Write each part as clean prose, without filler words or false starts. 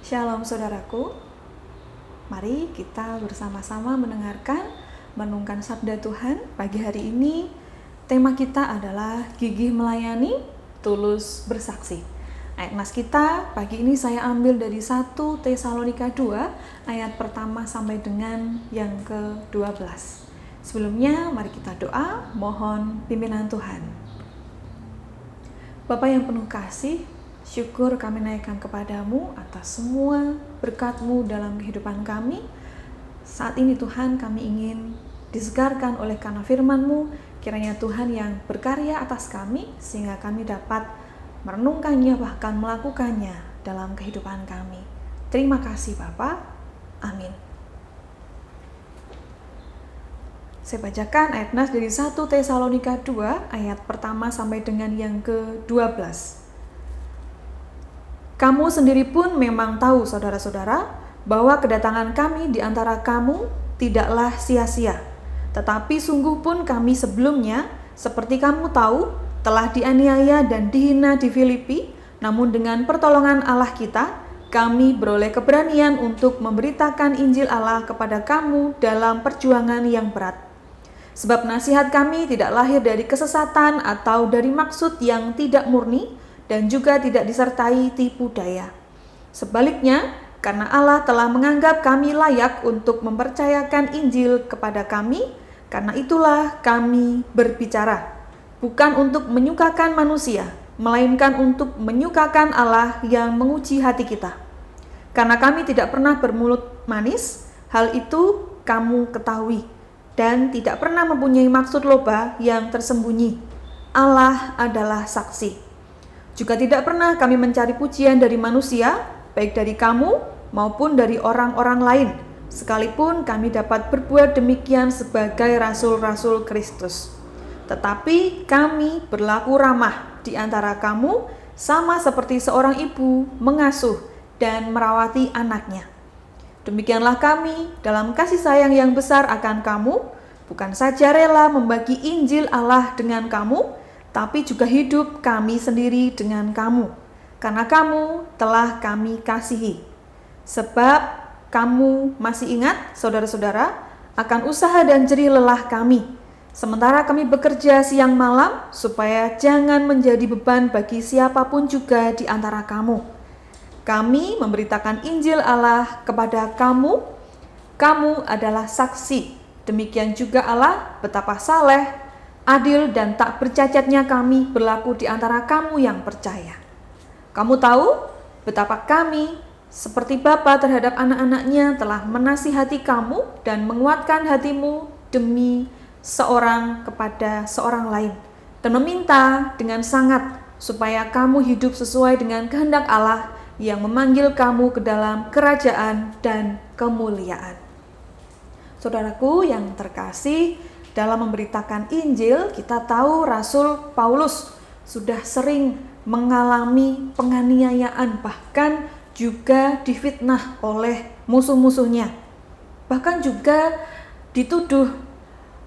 Shalom saudaraku, mari kita bersama-sama mendengarkan, merenungkan sabda Tuhan. Pagi hari ini tema kita adalah gigih melayani, tulus bersaksi. Ayat nas kita pagi ini saya ambil dari 1 Tesalonika 2 ayat pertama sampai dengan yang ke-12. Sebelumnya mari kita doa, mohon pimpinan Tuhan. Bapa yang penuh kasih, syukur kami naikkan kepadamu atas semua berkat-Mu dalam kehidupan kami. Saat ini Tuhan, kami ingin disegarkan oleh karena firman-Mu. Kiranya Tuhan yang berkarya atas kami, sehingga kami dapat merenungkannya, bahkan melakukannya dalam kehidupan kami. Terima kasih Bapa. Amin. Saya bacakan ayat nas dari 1 Tesalonika 2 ayat pertama sampai dengan yang ke-12. Kamu sendiri pun memang tahu, saudara-saudara, bahwa kedatangan kami di antara kamu tidaklah sia-sia. Tetapi sungguh pun kami sebelumnya, seperti kamu tahu, telah dianiaya dan dihina di Filipi, namun dengan pertolongan Allah kita, kami beroleh keberanian untuk memberitakan Injil Allah kepada kamu dalam perjuangan yang berat. Sebab nasihat kami tidak lahir dari kesesatan atau dari maksud yang tidak murni, dan juga tidak disertai tipu daya. Sebaliknya, karena Allah telah menganggap kami layak untuk mempercayakan Injil kepada kami, karena itulah kami berbicara, bukan untuk menyukakan manusia, melainkan untuk menyukakan Allah yang menguji hati kita. Karena kami tidak pernah bermulut manis, hal itu kamu ketahui, dan tidak pernah mempunyai maksud loba yang tersembunyi. Allah adalah saksi. Juga tidak pernah kami mencari pujian dari manusia, baik dari kamu maupun dari orang-orang lain, sekalipun kami dapat berbuat demikian sebagai rasul-rasul Kristus. Tetapi kami berlaku ramah di antara kamu, sama seperti seorang ibu mengasuh dan merawati anaknya. Demikianlah kami dalam kasih sayang yang besar akan kamu, bukan saja rela membagi Injil Allah dengan kamu, tapi juga hidup kami sendiri dengan kamu, karena kamu telah kami kasihi. Sebab kamu masih ingat, saudara-saudara, akan usaha dan jerih lelah kami, sementara kami bekerja siang malam, supaya jangan menjadi beban bagi siapapun juga di antara kamu. Kami memberitakan Injil Allah kepada kamu, kamu adalah saksi. Demikian juga Allah betapa saleh, adil dan tak bercacatnya kami berlaku di antara kamu yang percaya. Kamu tahu betapa kami seperti bapa terhadap anak-anaknya telah menasihati kamu dan menguatkan hatimu demi seorang kepada seorang lain, dan meminta dengan sangat supaya kamu hidup sesuai dengan kehendak Allah yang memanggil kamu ke dalam kerajaan dan kemuliaan. Saudaraku yang terkasih, dalam memberitakan Injil, kita tahu Rasul Paulus sudah sering mengalami penganiayaan, bahkan juga difitnah oleh musuh-musuhnya. Bahkan juga dituduh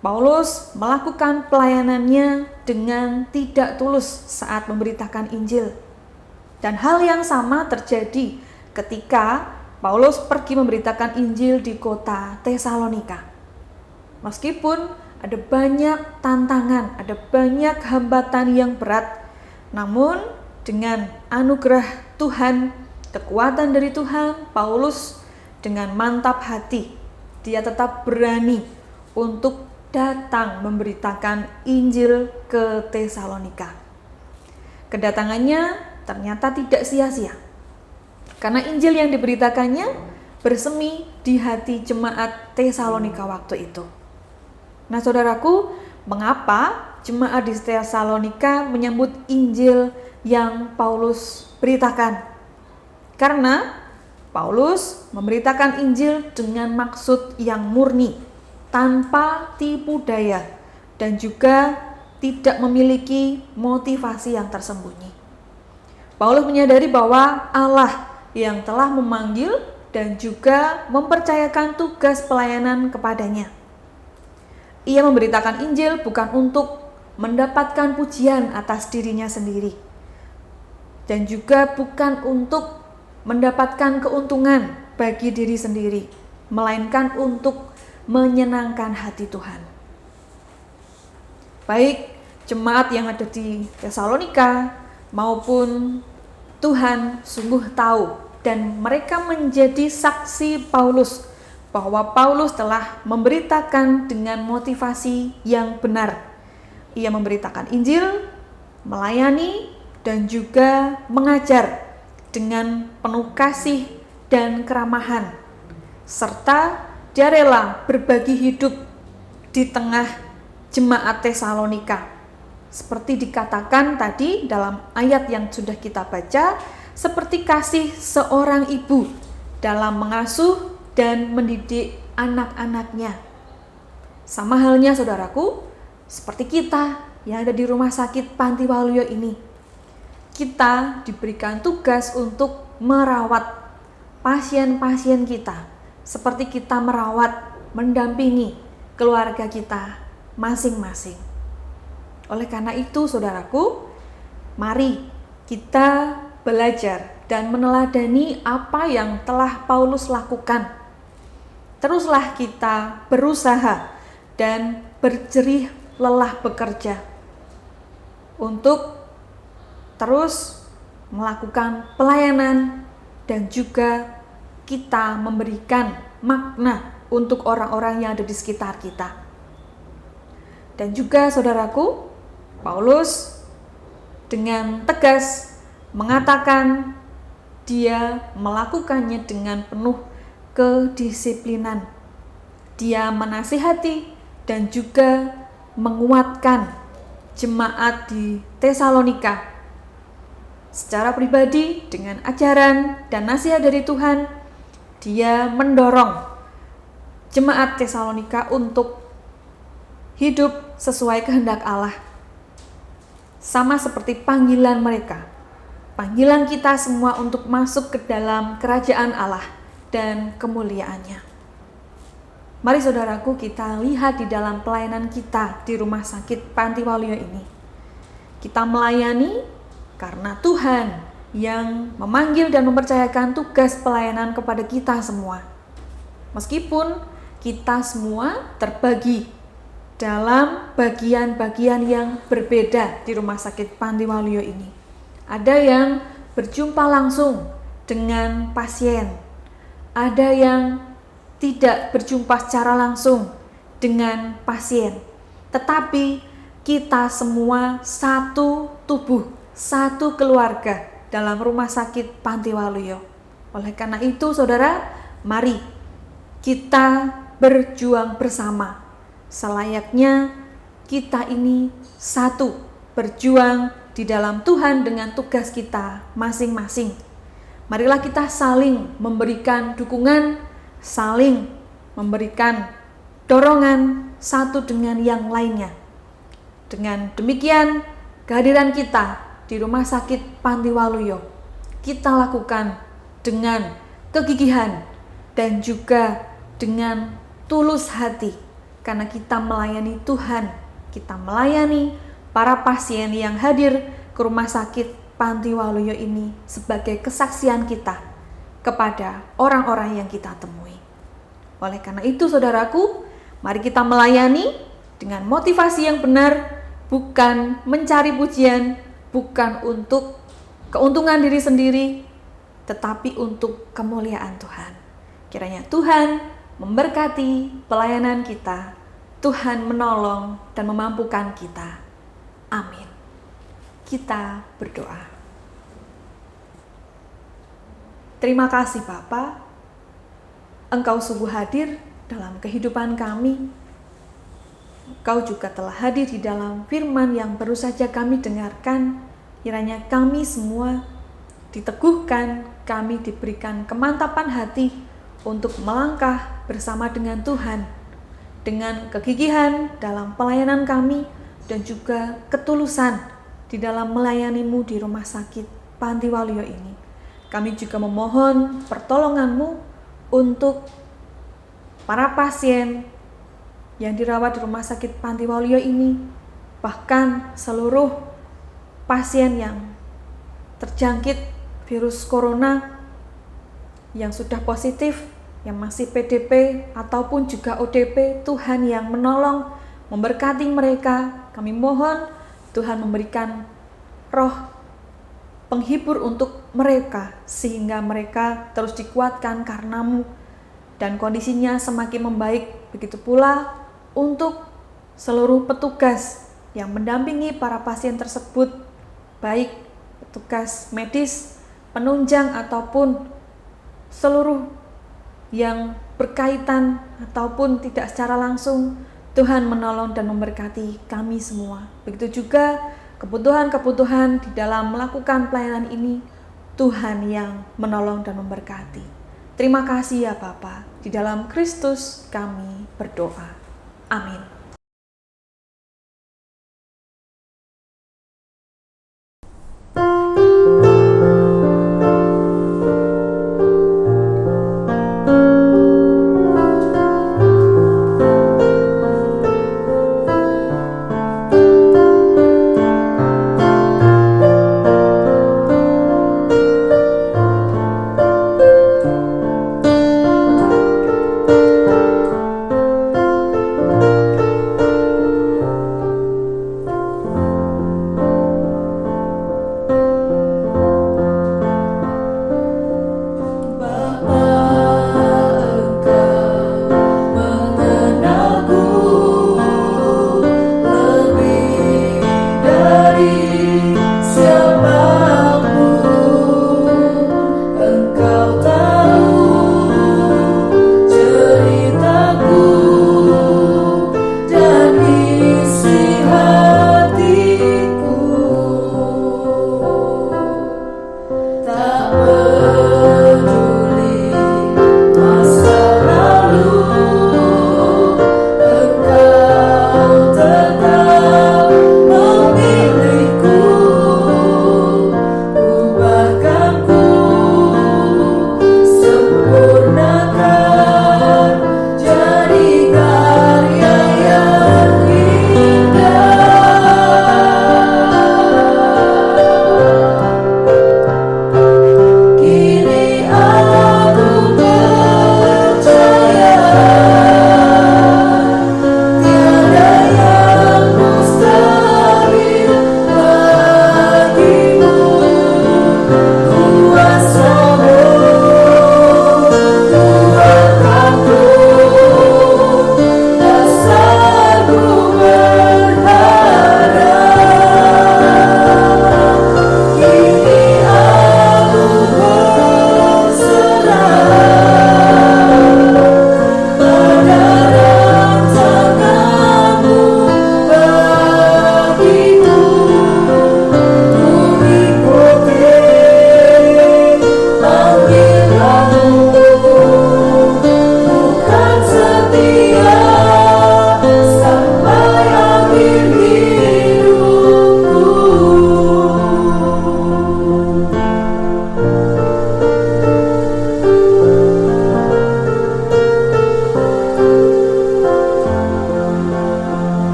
Paulus melakukan pelayanannya dengan tidak tulus saat memberitakan Injil. Dan hal yang sama terjadi ketika Paulus pergi memberitakan Injil di kota Tesalonika. Meskipun ada banyak tantangan, ada banyak hambatan yang berat, namun dengan anugerah Tuhan, kekuatan dari Tuhan, Paulus dengan mantap hati, dia tetap berani untuk datang memberitakan Injil ke Tesalonika. Kedatangannya ternyata tidak sia-sia, karena Injil yang diberitakannya bersemi di hati jemaat Tesalonika waktu itu. Nah saudaraku, mengapa jemaat di Tesalonika menyambut Injil yang Paulus beritakan? Karena Paulus memberitakan Injil dengan maksud yang murni, tanpa tipu daya, dan juga tidak memiliki motivasi yang tersembunyi. Paulus menyadari bahwa Allah yang telah memanggil dan juga mempercayakan tugas pelayanan kepadanya. Ia memberitakan Injil bukan untuk mendapatkan pujian atas dirinya sendiri, dan juga bukan untuk mendapatkan keuntungan bagi diri sendiri, melainkan untuk menyenangkan hati Tuhan. Baik jemaat yang ada di Tesalonika maupun Tuhan sungguh tahu, dan mereka menjadi saksi Paulus bahwa Paulus telah memberitakan dengan motivasi yang benar. Ia memberitakan Injil, melayani, dan juga mengajar dengan penuh kasih dan keramahan, serta dia rela berbagi hidup di tengah jemaat Tesalonika. Seperti dikatakan tadi dalam ayat yang sudah kita baca, seperti kasih seorang ibu dalam mengasuh dan mendidik anak-anaknya. Sama halnya saudaraku, seperti kita yang ada di rumah sakit Panti Waluyo ini. Kita diberikan tugas untuk merawat pasien-pasien kita, seperti kita merawat, mendampingi keluarga kita masing-masing. Oleh karena itu saudaraku, mari kita belajar dan meneladani apa yang telah Paulus lakukan. Teruslah kita berusaha dan berjerih lelah bekerja untuk terus melakukan pelayanan, dan juga kita memberikan makna untuk orang-orang yang ada di sekitar kita. Dan juga saudaraku, Paulus dengan tegas mengatakan dia melakukannya dengan penuh kedisiplinan. Dia menasihati dan juga menguatkan jemaat di Tesalonika secara pribadi dengan ajaran dan nasihat dari Tuhan. Dia mendorong jemaat Tesalonika untuk hidup sesuai kehendak Allah, sama seperti panggilan mereka, panggilan kita semua untuk masuk ke dalam kerajaan Allah dan kemuliaannya. Mari saudaraku, kita lihat di dalam pelayanan kita di rumah sakit Panti Waluyo ini. Kita melayani karena Tuhan yang memanggil dan mempercayakan tugas pelayanan kepada kita semua. Meskipun kita semua terbagi dalam bagian-bagian yang berbeda di rumah sakit Panti Waluyo ini. Ada yang berjumpa langsung dengan pasien, ada yang tidak berjumpa secara langsung dengan pasien, tetapi kita semua satu tubuh, satu keluarga dalam rumah sakit Panti Waluyo. Oleh karena itu saudara, mari kita berjuang bersama, selayaknya kita ini satu, berjuang di dalam Tuhan dengan tugas kita masing-masing. Marilah kita saling memberikan dukungan, saling memberikan dorongan satu dengan yang lainnya. Dengan demikian, kehadiran kita di rumah sakit Panti Waluyo kita lakukan dengan kegigihan dan juga dengan tulus hati, karena kita melayani Tuhan, kita melayani para pasien yang hadir ke rumah sakit Panti Waluyo ini sebagai kesaksian kita kepada orang-orang yang kita temui. Oleh karena itu saudaraku, mari kita melayani dengan motivasi yang benar, bukan mencari pujian, bukan untuk keuntungan diri sendiri, tetapi untuk kemuliaan Tuhan. Kiranya Tuhan memberkati pelayanan kita, Tuhan menolong dan memampukan kita. Amin. Kita berdoa. Terima kasih Bapa, Engkau sungguh hadir dalam kehidupan kami. Engkau juga telah hadir di dalam firman yang baru saja kami dengarkan. Kiranya kami semua diteguhkan, kami diberikan kemantapan hati untuk melangkah bersama dengan Tuhan, dengan kegigihan dalam pelayanan kami dan juga ketulusan di dalam melayani-Mu di rumah sakit Panti Waluyo ini. Kami juga memohon pertolongan-Mu untuk para pasien yang dirawat di rumah sakit Panti Waluyo ini, bahkan seluruh pasien yang terjangkit virus corona yang sudah positif, yang masih PDP ataupun juga ODP, Tuhan yang menolong, memberkati mereka. Kami mohon Tuhan memberikan roh penghibur untuk mereka, sehingga mereka terus dikuatkan karena-Mu, dan kondisinya semakin membaik. Begitu pula untuk seluruh petugas yang mendampingi para pasien tersebut, baik petugas medis, penunjang, ataupun seluruh yang berkaitan ataupun tidak secara langsung. Tuhan menolong dan memberkati kami semua. Begitu juga kebutuhan-kebutuhan di dalam melakukan pelayanan ini, Tuhan yang menolong dan memberkati. Terima kasih ya Bapa. Di dalam Kristus kami berdoa. Amin.